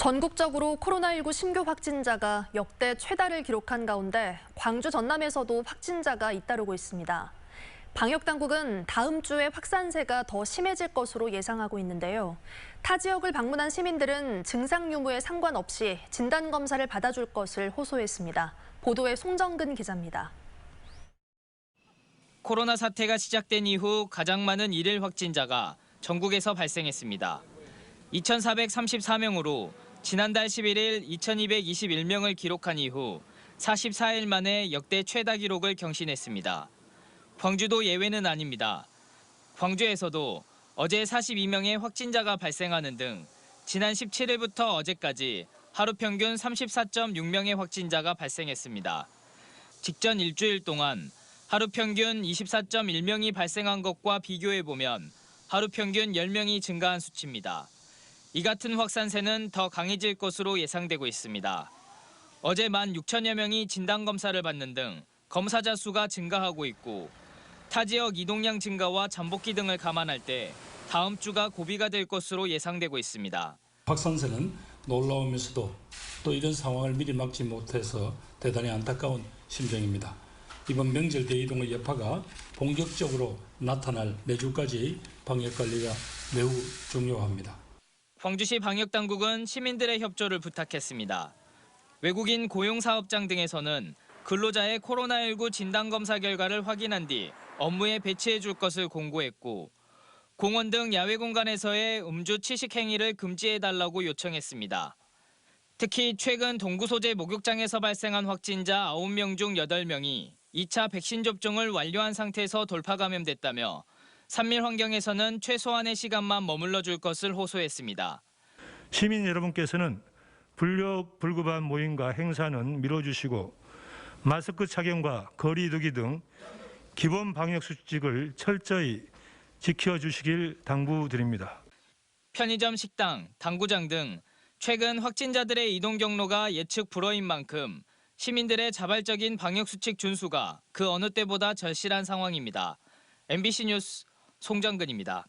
전국적으로 코로나19 신규 확진자가 역대 최다를 기록한 가운데 광주 전남에서도 확진자가 잇따르고 있습니다. 방역당국은 다음 주에 확산세가 더 심해질 것으로 예상하고 있는데요. 타 지역을 방문한 시민들은 증상 유무에 상관없이 진단검사를 받아줄 것을 호소했습니다. 보도에 송정근 기자입니다. 코로나 사태가 시작된 이후 가장 많은 일일 확진자가 전국에서 발생했습니다. 2,434명으로 지난달 11일 2,221명을 기록한 이후 44일 만에 역대 최다 기록을 경신했습니다. 광주도 예외는 아닙니다. 광주에서도 어제 42명의 확진자가 발생하는 등 지난 17일부터 어제까지 하루 평균 34.6명의 확진자가 발생했습니다. 직전 일주일 동안 하루 평균 24.1명이 발생한 것과 비교해보면 하루 평균 10명이 증가한 수치입니다. 이 같은 확산세는 더 강해질 것으로 예상되고 있습니다. 어제 16,000여 명이 진단검사를 받는 등 검사자 수가 증가하고 있고 타 지역 이동량 증가와 잠복기 등을 감안할 때 다음 주가 고비가 될 것으로 예상되고 있습니다. 확산세는 놀라우면서도 또 이런 상황을 미리 막지 못해서 대단히 안타까운 심정입니다. 이번 명절 대이동의 여파가 본격적으로 나타날 내주까지 방역관리가 매우 중요합니다. 광주시 방역당국은 시민들의 협조를 부탁했습니다. 외국인 고용사업장 등에서는 근로자의 코로나19 진단검사 결과를 확인한 뒤 업무에 배치해 줄 것을 공고했고 공원 등 야외 공간에서의 음주 취식 행위를 금지해달라고 요청했습니다. 특히 최근 동구 소재 목욕장에서 발생한 확진자 9명 중 8명이 2차 백신 접종을 완료한 상태에서 돌파 감염됐다며 산밀 환경에서는 최소한의 시간만 머물러 줄 것을 호소했습니다. 시민 여러분께서는 불급한 모임과 행사는 미뤄주시고 마스크 착용과 거리 두기 등 기본 방역 수칙을 철저히 지켜주시길 당부드립니다. 편의점, 식당, 당구장 등 최근 확진자들의 이동 경로가 예측 불허인 만큼 시민들의 자발적인 방역 수칙 준수가 그 어느 때보다 절실한 상황입니다. MBC 뉴스 송정근입니다.